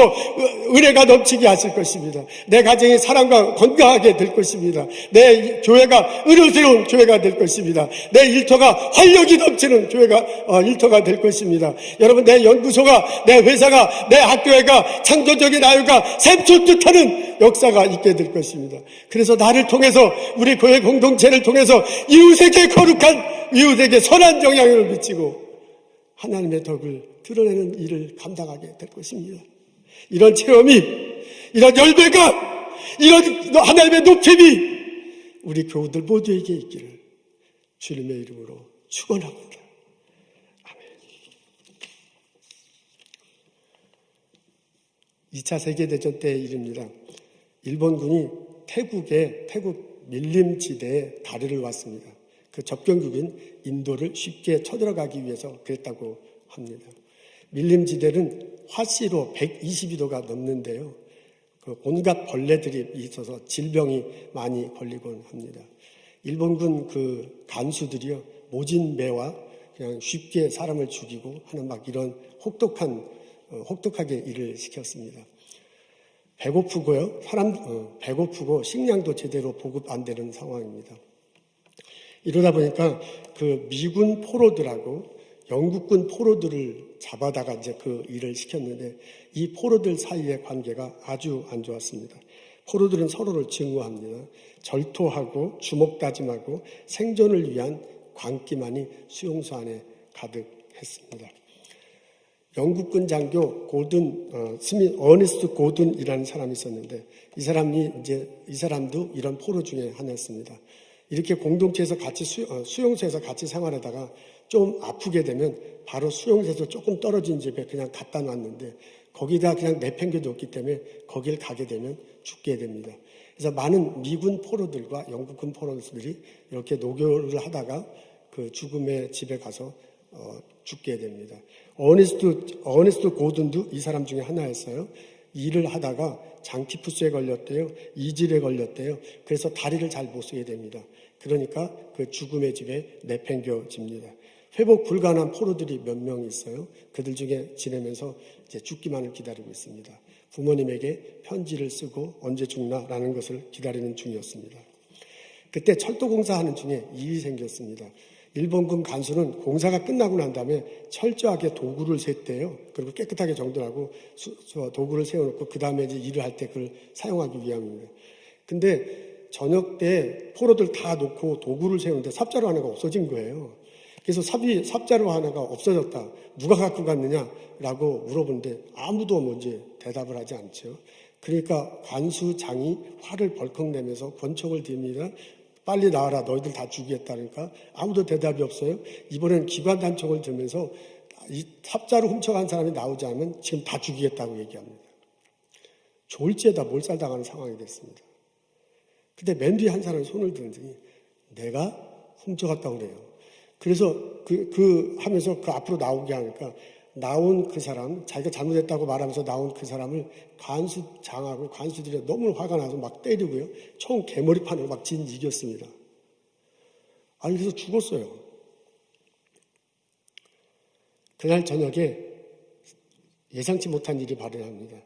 Speaker 7: 은혜가 넘치게 하실 것입니다. 내 가정이 사랑과 건강하게 될 것입니다. 내 교회가 의로스러운 교회가 될 것입니다. 내 일터가 활력이 넘치는 일터가 될 것입니다. 여러분 내 연구소가 내 회사가 내 학교가 창조적인 아유가 샘솟듯 하는 역사가 있게 될 것입니다. 그래서 나를 통해서 우리 교회 공동체를 통해서 이웃에게 거룩한 이웃에게 선한 영향을 미치고 하나님의 덕을 드러내는 일을 감당하게 될 것입니다. 이런 체험이, 이런 열매가, 이런 하나님의 높임이 우리 교우들 모두에게 있기를 주님의 이름으로 축원합니다. 아멘. 2차 세계대전 때의 일입니다. 일본군이 태국 밀림지대에 다리를 놨습니다. 그 접경국인 인도를 쉽게 쳐들어가기 위해서 그랬다고 합니다. 밀림지대는 화씨로 122도가 넘는데요. 그 온갖 벌레들이 있어서 질병이 많이 걸리곤 합니다. 일본군 그 간수들이요, 모진매와 그냥 쉽게 사람을 죽이고 하는 막 이런 혹독하게 일을 시켰습니다. 배고프고요, 배고프고 식량도 제대로 보급 안 되는 상황입니다. 이러다 보니까 그 미군 포로들하고 영국군 포로들을 잡아다가 이제 그 일을 시켰는데 이 포로들 사이의 관계가 아주 안 좋았습니다. 포로들은 서로를 증오합니다. 절토하고 주먹 다짐하고 생존을 위한 광기만이 수용소 안에 가득했습니다. 영국군 장교 어니스트 고든이라는 사람이 있었는데 이 사람도 이런 포로 중에 하나였습니다. 이렇게 공동체에서 같이 수용소에서 같이 생활하다가 좀 아프게 되면 바로 수용소에서 조금 떨어진 집에 그냥 갖다 놨는데 거기다 그냥 내팽겨뒀기 때문에 거길 가게 되면 죽게 됩니다. 그래서 많은 미군 포로들과 영국군 포로들이 이렇게 노교를 하다가 그 죽음의 집에 가서 죽게 됩니다. 어니스트 고든도 이 사람 중에 하나였어요. 일을 하다가 장티푸스에 걸렸대요. 이질에 걸렸대요. 그래서 다리를 잘 못 쓰게 됩니다. 그러니까 그 죽음의 집에 내팽겨집니다. 회복 불가능한 포로들이 몇 명 있어요. 그들 중에 지내면서 이제 죽기만을 기다리고 있습니다. 부모님에게 편지를 쓰고 언제 죽나라는 것을 기다리는 중이었습니다. 그때 철도공사 하는 중에 일이 생겼습니다. 일본군 간수는 공사가 끝나고 난 다음에 철저하게 도구를 셌대요. 그리고 깨끗하게 정돈하고 도구를 세워놓고 그 다음에 이제 일을 할 때 그걸 사용하기 위함입니다. 근데 저녁 때 포로들 다 놓고 도구를 세우는데 삽자루 하나가 없어진 거예요. 그래서 삽자루 하나가 없어졌다. 누가 갖고 갔느냐라고 물어보는데 아무도 뭔지 대답을 하지 않죠. 그러니까 간수장이 화를 벌컥 내면서 권총을 듭니다. 빨리 나와라, 너희들 다 죽이겠다니까 아무도 대답이 없어요. 이번엔 기관단총을 들면서 이 삽자루 훔쳐간 사람이 나오지 않으면 지금 다 죽이겠다고 얘기합니다. 졸지에다 몰살당하는 상황이 됐습니다. 근데 맨 뒤에 한 사람이 손을 들더니 내가 훔쳐갔다고 그래요. 그래서 하면서 그 앞으로 나오게 하니까 나온 그 사람, 자기가 잘못했다고 말하면서 나온 그 사람을 간수장하고 간수들이 너무 화가 나서 막 때리고요. 총 개머리판으로 막 이겼습니다. 아니, 그래서 죽었어요. 그날 저녁에 예상치 못한 일이 발생합니다.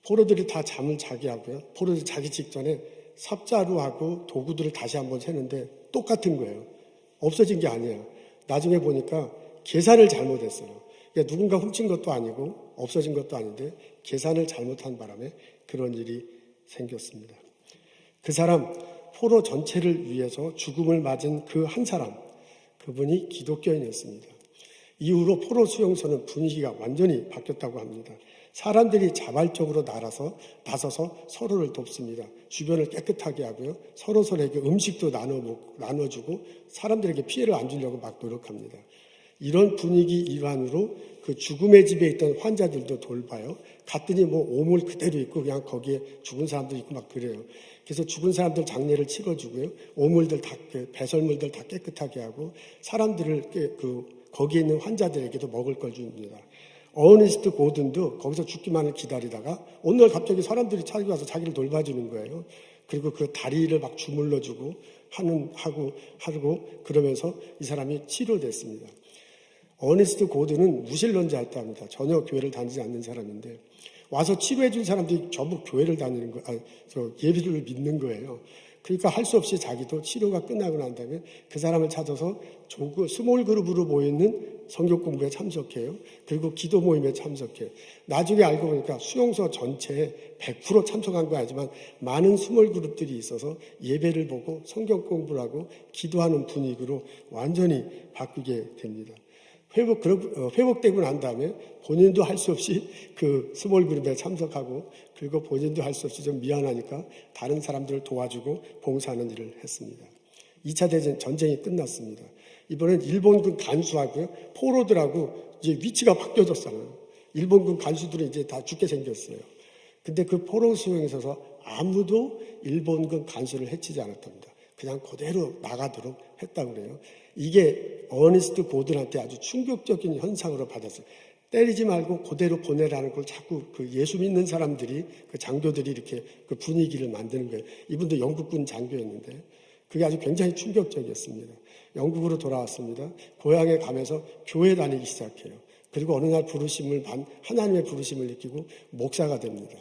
Speaker 7: 포로들이 다 잠을 자게 하고요. 포로들이 자기 직전에 삽자루하고 도구들을 다시 한번 세는데 똑같은 거예요. 없어진 게 아니에요. 나중에 보니까 계산을 잘못했어요. 그러니까 누군가 훔친 것도 아니고 없어진 것도 아닌데 계산을 잘못한 바람에 그런 일이 생겼습니다. 그 사람, 포로 전체를 위해서 죽음을 맞은 그 한 사람, 그분이 기독교인이었습니다. 이후로 포로 수용소는 분위기가 완전히 바뀌었다고 합니다. 사람들이 자발적으로 나서서 서로를 돕습니다. 주변을 깨끗하게 하고요. 서로서로에게 음식도 나눠주고 사람들에게 피해를 안 주려고 막 노력합니다. 이런 분위기 일환으로 그 죽음의 집에 있던 환자들도 돌봐요. 갔더니 뭐 오물 그대로 있고 그냥 거기에 죽은 사람도 있고 막 그래요. 그래서 죽은 사람들 장례를 치러주고요. 오물들 다, 배설물들 다 깨끗하게 하고 사람들을 거기에 있는 환자들에게도 먹을 걸 줍니다. 어니스트 고든도 거기서 죽기만을 기다리다가 어느 날 갑자기 사람들이 찾아와서 와서 자기를 돌봐주는 거예요. 그리고 그 다리를 막 주물러주고 하고 그러면서 이 사람이 치료됐습니다. 어니스트 고든은 무신론자였다 합니다. 전혀 교회를 다니지 않는 사람인데 와서 치료해 준 사람들이 전부 교회를 다니는 예비를 믿는 거예요. 그러니까 할 수 없이 자기도 치료가 끝나고 난 다음에 그 사람을 찾아서 스몰 그룹으로 모이는 성경 공부에 참석해요. 그리고 기도 모임에 참석해요. 나중에 알고 보니까 수용소 전체에 100% 참석한 거 아니지만 많은 스몰 그룹들이 있어서 예배를 보고 성경 공부를 하고 기도하는 분위기로 완전히 바뀌게 됩니다. 회복되고 난 다음에 본인도 할 수 없이 그 스몰 그룹에 참석하고 그리고 본인도 할 수 없이 좀 미안하니까 다른 사람들을 도와주고 봉사하는 일을 했습니다. 2차 대전 전쟁이 끝났습니다. 이번엔 일본군 간수하고요. 포로들하고 이제 위치가 바뀌어졌어요. 일본군 간수들은 이제 다 죽게 생겼어요. 근데 그 포로 수용에 있어서 아무도 일본군 간수를 해치지 않았답니다. 그냥 그대로 나가도록 했다고 그래요. 이게 어니스트 고든한테 아주 충격적인 현상으로 받았어요. 때리지 말고 그대로 보내라는 걸 자꾸 그 예수 믿는 사람들이, 그 장교들이 이렇게 그 분위기를 만드는 거예요. 이분도 영국군 장교였는데 그게 아주 굉장히 충격적이었습니다. 영국으로 돌아왔습니다. 고향에 가면서 교회 다니기 시작해요. 그리고 어느 날 하나님의 부르심을 느끼고 목사가 됩니다.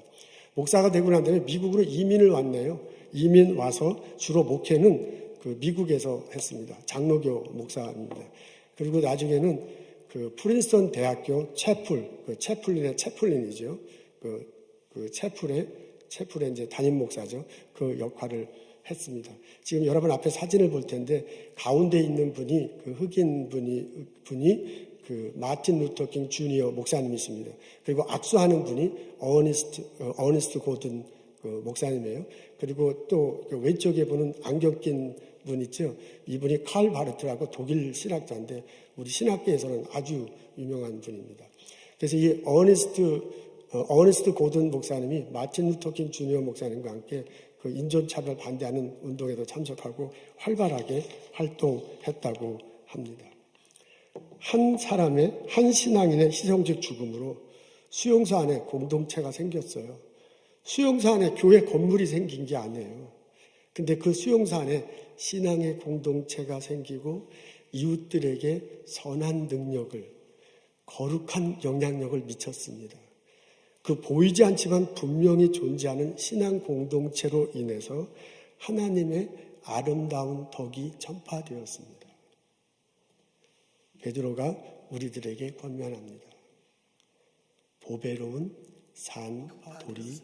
Speaker 7: 목사가 되고 난 다음에 미국으로 이민을 왔네요. 이민 와서 주로 목회는 그 미국에서 했습니다. 장로교 목사입니다. 그리고 나중에는 그 프린스턴 대학교 채플린이죠. 그 채플의 이제 담임 목사죠. 그 역할을 했습니다. 지금 여러분 앞에 사진을 볼 텐데 가운데 있는 분이 그 흑인 분이 그 마틴 루터 킹 주니어 목사님이십니다. 그리고 악수하는 분이 어니스트 고든 그 목사님이에요. 그리고 또 그 왼쪽에 보는 안경 낀 분 있죠. 이분이 칼 바르트라고 독일 신학자인데 우리 신학계에서는 아주 유명한 분입니다. 그래서 이 어니스트 고든 목사님이 마틴 루터 킹 주니어 목사님과 함께 그 인종차별 반대하는 운동에도 참석하고 활발하게 활동했다고 합니다. 한 신앙인의 희생적 죽음으로 수용소 안에 공동체가 생겼어요. 수용소 안에 교회 건물이 생긴 게 아니에요. 근데 그 수용소 안에 신앙의 공동체가 생기고 이웃들에게 선한 능력을, 거룩한 영향력을 미쳤습니다. 그 보이지 않지만 분명히 존재하는 신앙 공동체로 인해서 하나님의 아름다운 덕이 전파되었습니다. 베드로가 우리들에게 권면합니다. 보배로운 산돌이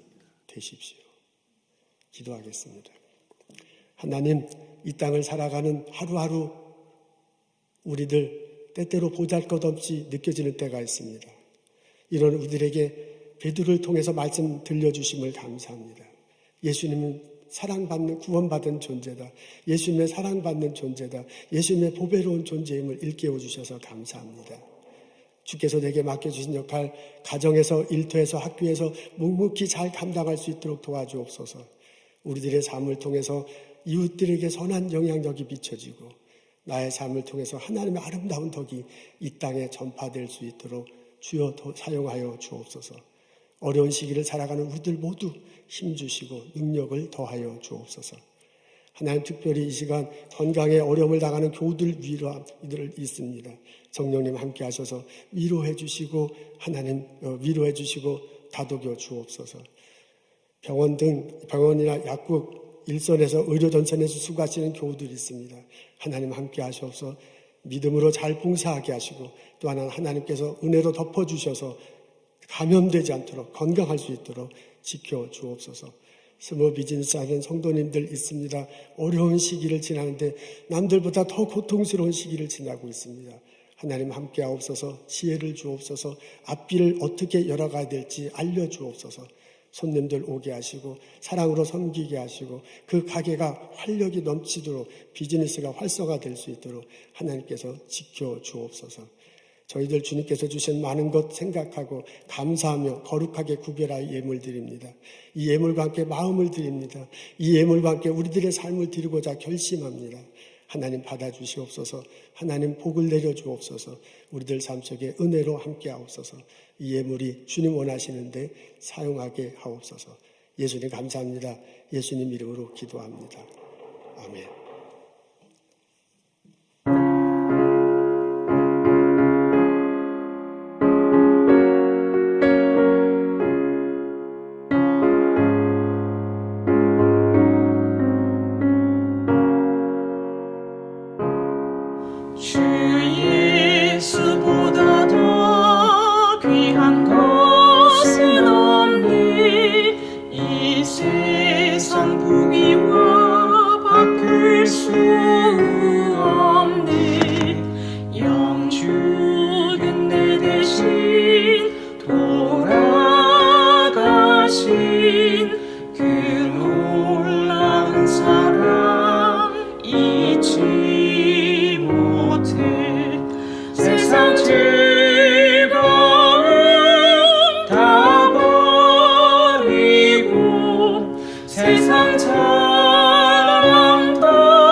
Speaker 7: 되십시오. 기도하겠습니다. 하나님, 이 땅을 살아가는 하루하루 우리들 때때로 보잘것없이 느껴지는 때가 있습니다. 이런 우리들에게 베드로를 통해서 말씀 들려주심을 감사합니다. 예수님은 사랑받는 구원받은 존재다. 예수님의 사랑받는 존재다. 예수님의 보배로운 존재임을 일깨워 주셔서 감사합니다. 주께서 내게 맡겨주신 역할, 가정에서, 일터에서, 학교에서 묵묵히 잘 감당할 수 있도록 도와주옵소서. 우리들의 삶을 통해서 이웃들에게 선한 영향력이 비춰지고 나의 삶을 통해서 하나님의 아름다운 덕이 이 땅에 전파될 수 있도록 주여 사용하여 주옵소서. 어려운 시기를 살아가는 우리들 모두 힘주시고 능력을 더하여 주옵소서. 하나님, 특별히 이 시간 건강에 어려움을 당하는 교우들 위로들 있습니다. 성령님 함께 하셔서 위로해 주시고 하나님 위로해 주시고 다독여 주옵소서. 병원이나 약국 일선에서 의료전선에서 수고하시는 교우들이 있습니다. 하나님 함께 하셔서 믿음으로 잘 봉사하게 하시고 또 하나님께서 은혜로 덮어주셔서 감염되지 않도록 건강할 수 있도록 지켜주옵소서. 스몰 비즈니스 하는 성도님들 있습니다. 어려운 시기를 지나는데 남들보다 더 고통스러운 시기를 지나고 있습니다. 하나님 함께 하옵소서. 지혜를 주옵소서. 앞길을 어떻게 열어가야 될지 알려주옵소서. 손님들 오게 하시고 사랑으로 섬기게 하시고 그 가게가 활력이 넘치도록 비즈니스가 활성화될 수 있도록 하나님께서 지켜주옵소서. 저희들 주님께서 주신 많은 것 생각하고 감사하며 거룩하게 구별하여 예물 드립니다. 이 예물과 함께 마음을 드립니다. 이 예물과 함께 우리들의 삶을 드리고자 결심합니다. 하나님 받아주시옵소서. 하나님 복을 내려주옵소서. 우리들 삶 속에 은혜로 함께 하옵소서. 이 예물이 주님 원하시는데 사용하게 하옵소서. 예수님 감사합니다. 예수님 이름으로 기도합니다. 아멘.
Speaker 3: 주 예수보다 더 귀한 것은 없네. 이 세상 부귀와 바꿀 수 없네. 영주는 내 대신 돌아가신 그 놀라운 사랑 잊지 못해. 세상 즐거움 다 버리고 세상 자랑 다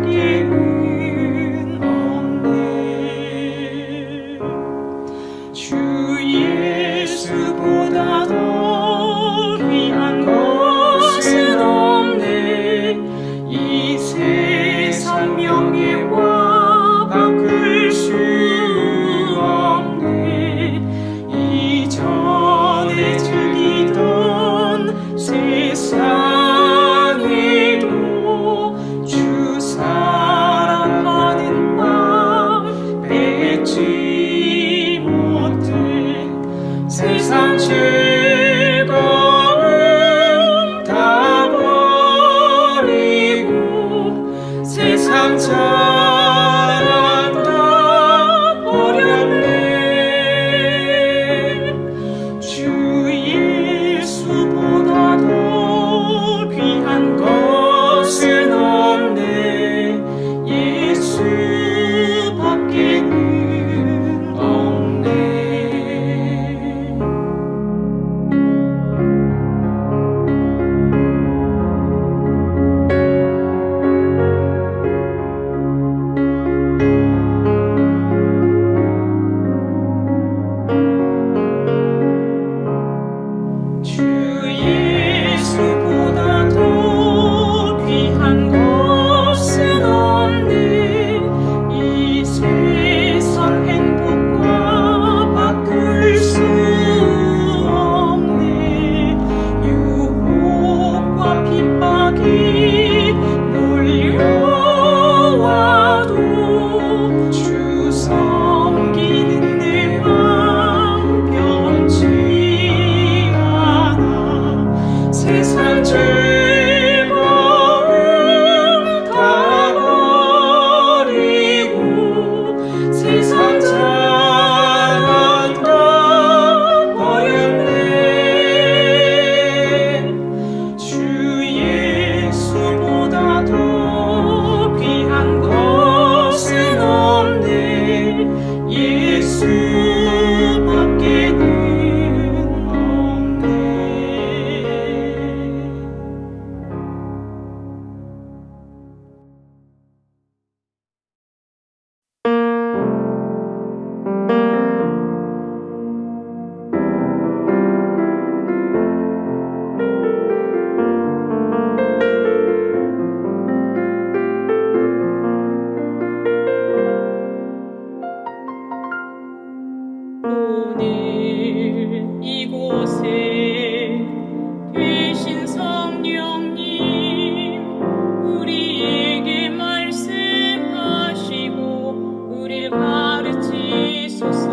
Speaker 3: 예수밖에는 없네. 주 예수보다 더 귀한 것은 없네. 이 세상 명예와 바꿀 수 없네. 이전에 즐기던 세상에도 주 사랑하는 마음 뺏지 못해. 세상 즐거움 다 버리고 세상 자랑 다 버렸네. 주 예수보다 더 귀한 것은 없네. 예수밖에는 없네. 주 예수보다 더 귀한 것은 없네. 이 세상 행복과 바꿀 수 없네. 유혹과 핍박이 몰려와도 주 섬기는 내 맘 변치 않아. 세상 즐거움 다 버리고 세상 자랑 다 버렸네. 주 예수보다 더 귀한 것은 없네. 예수밖에는 없네. 오늘 이곳에 계신 성령님, 우리에게 말씀하시고 우리를 가르치소서.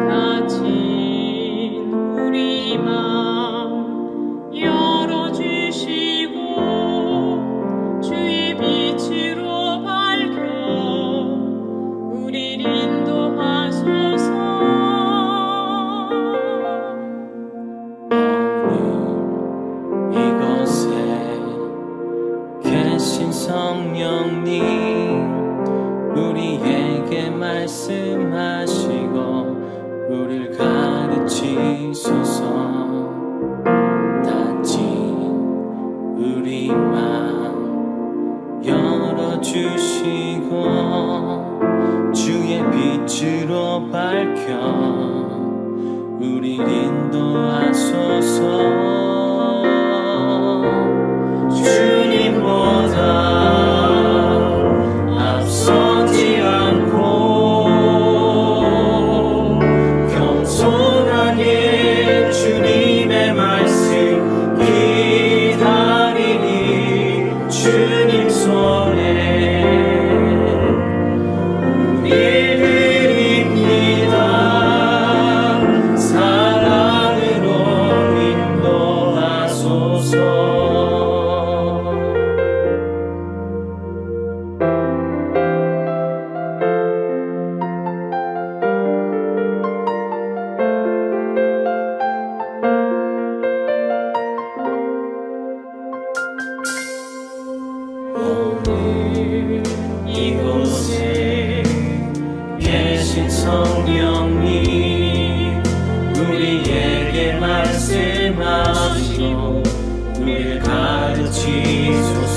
Speaker 3: 닫힌 우리 맘 열어주시고 주의 빛으로 밝혀 우리를 인도하소서.
Speaker 8: 이곳에 계신 성령님, 우리에게 말씀하시고 우리를 가르치소서. 닫힌 우리 맘 열어주시고 주의 빛으로 밝혀 우리를 인도하소서. 주님보다 앞서지 않고 겸손하게 주님의 말씀 기다리니 주님 손에 우리 드립니다. 사랑으로 인도하소서. 오늘 이곳에 계신 성령님, 우리에게 말씀하시고 우리를 가르치소서.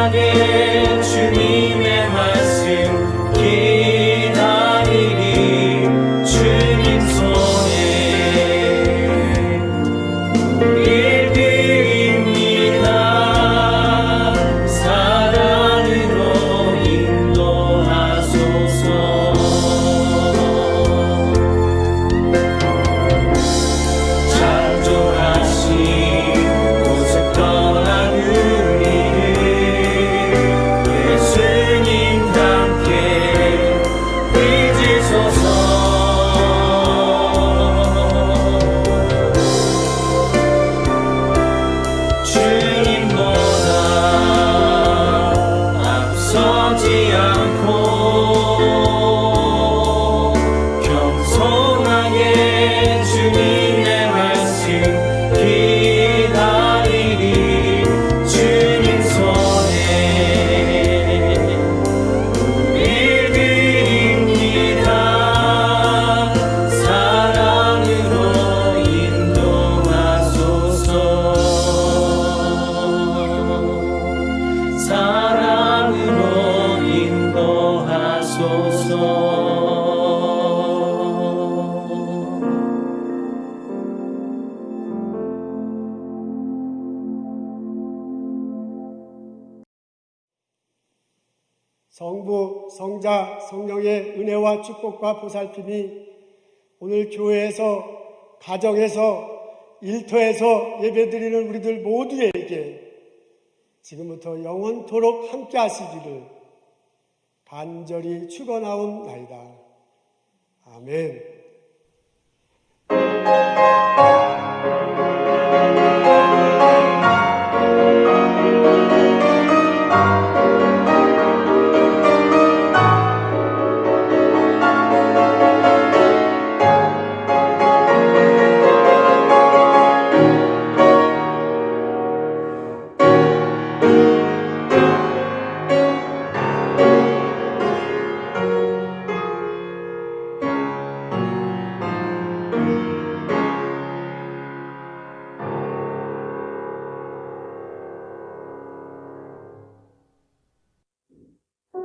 Speaker 8: 겸손하게 주님의 말씀 기다리리 주님 손에 우릴 드립니다. 사랑으로 인도하소서. 창조하신 곳을 떠난 우리를 예수님 함께 빚으소서. 주님보다 앞서지 않고 겸손하게 주님의 말씀 기다리리 주님 손에 우릴 드립니다. 사랑으로 인도하소서. 사랑으로 인도하소서.
Speaker 7: 성부, 성자, 성령의 은혜와 축복과 보살핌이 오늘 교회에서, 가정에서, 일터에서 예배드리는 우리들 모두에게 지금부터 영원토록 함께 하시기를 간절히 축원하옵나이다. 아멘.